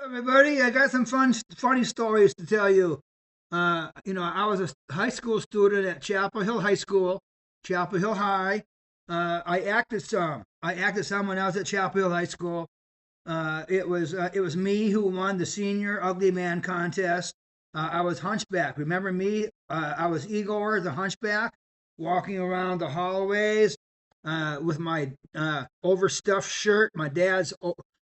Everybody, I got some funny stories to tell you. I was a high school student at Chapel Hill High School, Chapel Hill High. I acted some. I acted some when I was at Chapel Hill High School. It was me who won the senior ugly man contest. I was hunchback. Remember me? I was Igor the hunchback, walking around the hallways with my overstuffed shirt, my dad's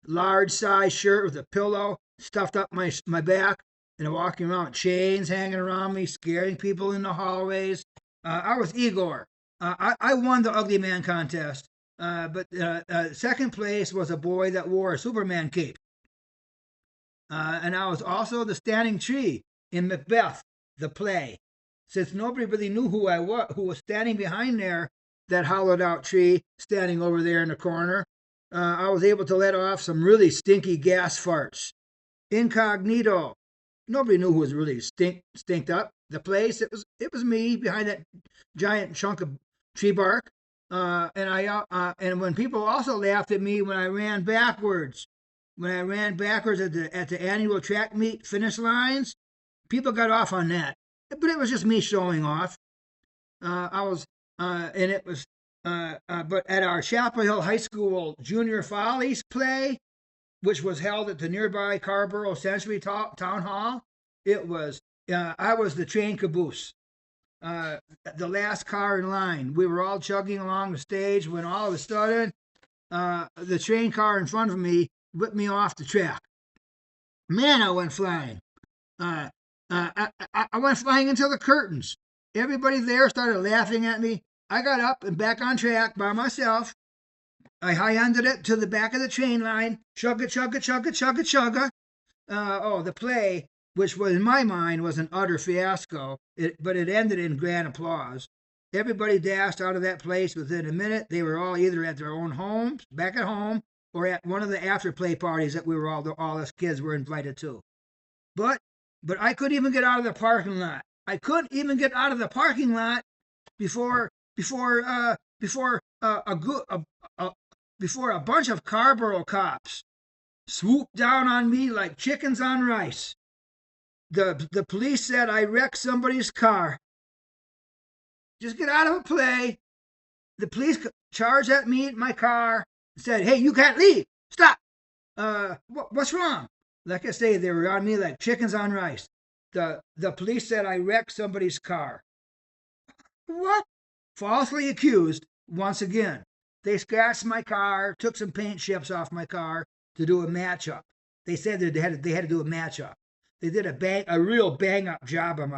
large size shirt with a pillow stuffed up my back, and walking around with chains hanging around me, scaring people in the hallways. I was Igor. I won the ugly man contest. But second place was a boy that wore a Superman cape. And I was also the standing tree in Macbeth, the play. Since nobody really knew who was standing behind there, that hollowed out tree standing over there in the corner, I was able to let off some really stinky gas farts. Incognito. Nobody knew who was really stinked up the place. It was me behind that giant chunk of tree bark. And when people also laughed at me when I ran backwards, at the annual track meet finish lines, people got off on that. But it was just me showing off. I was, and it was, but at our Chapel Hill High School Junior Follies play, which was held at the nearby Carborough Century Town Hall, I was the train caboose. The last car in line. We were all chugging along the stage when all of a sudden, the train car in front of me whipped me off the track. Man, I went flying. I went flying into the curtains. Everybody there started laughing at me. I got up and back on track by myself. I high-ended it to the back of the train line. Chugga, chugga, chugga, chugga, chugga. The play, which was in my mind was an utter fiasco, but it ended in grand applause. Everybody dashed out of that place within a minute. They were all either at their own homes, back at home, or at one of the after-play parties that we were all us kids were invited to. But I couldn't even get out of the parking lot. I couldn't even get out of the parking lot before a bunch of Carborough cops swooped down on me like chickens on rice. The police said I wrecked somebody's car. Just get out of a play. The police charged at me in my car and said, "Hey, you can't leave. Stop. What's wrong?" Like I say, they were on me like chickens on rice. The police said I wrecked somebody's car. What? Falsely accused once again. They scratched my car, took some paint chips off my car to do a matchup. They said that they had to do a matchup. They did a real bang up job on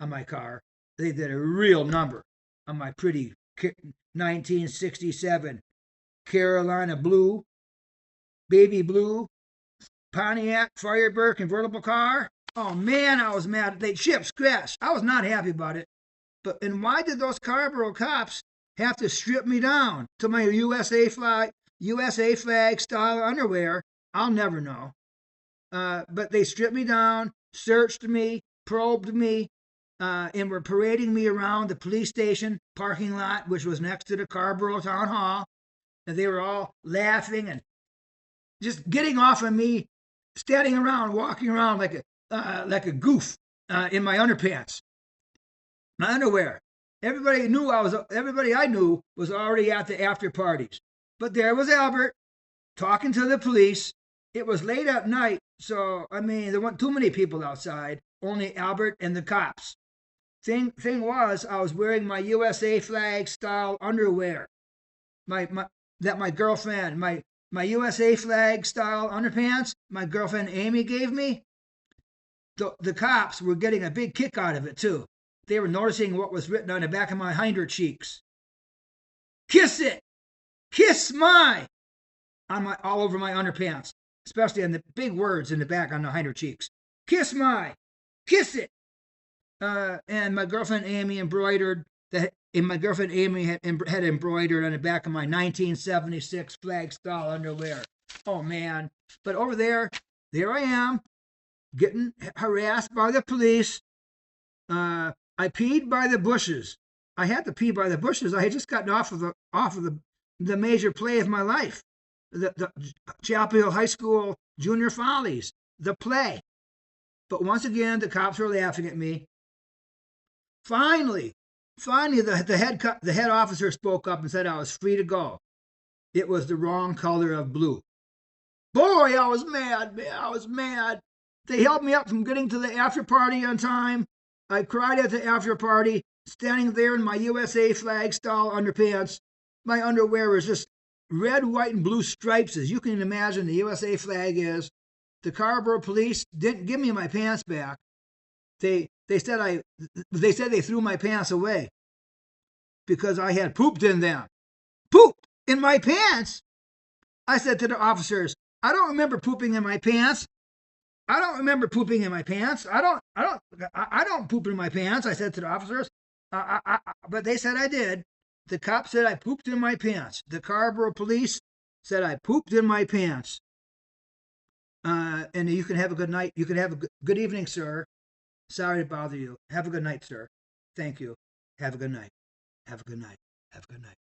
my car. They did a real number on my pretty 1967 Carolina blue, baby blue Pontiac Firebird convertible car. Oh man, I was mad. They chips scratched. I was not happy about it. And why did those Carborough cops have to strip me down to my USA flag style underwear? I'll never know. But they stripped me down, searched me, probed me, and were parading me around the police station parking lot, which was next to the Carborough Town Hall. And they were all laughing and just getting off of me, standing around, walking around like a goof in my underpants, my underwear. Everybody I knew was already at the after parties. But there was Albert talking to the police. It was late at night, so there weren't too many people outside. Only Albert and the cops. Thing was, I was wearing my USA flag style underwear. My girlfriend, my USA flag style underpants, my girlfriend Amy gave me. The cops were getting a big kick out of it too. They were noticing what was written on the back of my hinder cheeks. Kiss it! Kiss my! All over my underpants, especially on the big words in the back on the hinder cheeks. Kiss my! Kiss it! And my girlfriend Amy embroidered that. And my girlfriend Amy had embroidered on the back of my 1976 flag style underwear. Oh man! But over there I am, getting harassed by the police. I peed by the bushes. I had to pee by the bushes. I had just gotten off of the major play of my life, the Chapel Hill High School Junior Follies. the play. But once again, the cops were laughing at me. Finally, the head officer spoke up and said I was free to go. It was the wrong color of blue. Boy, I was mad, man. I was mad. They held me up from getting to the after party on time. I cried at the after party, standing there in my USA flag style underpants. My underwear was just red, white, and blue stripes, as you can imagine the USA flag is. The Carrboro police didn't give me my pants back. They said they threw my pants away because I had pooped in them. Pooped in my pants? I said to the officers, I don't remember pooping in my pants. I don't remember pooping in my pants. I don't poop in my pants. I said to the officers, but they said I did. The cop said I pooped in my pants. The Carrboro police said I pooped in my pants. And you can have a good night. You can have a good evening, sir. Sorry to bother you. Have a good night, sir. Thank you. Have a good night. Have a good night. Have a good night.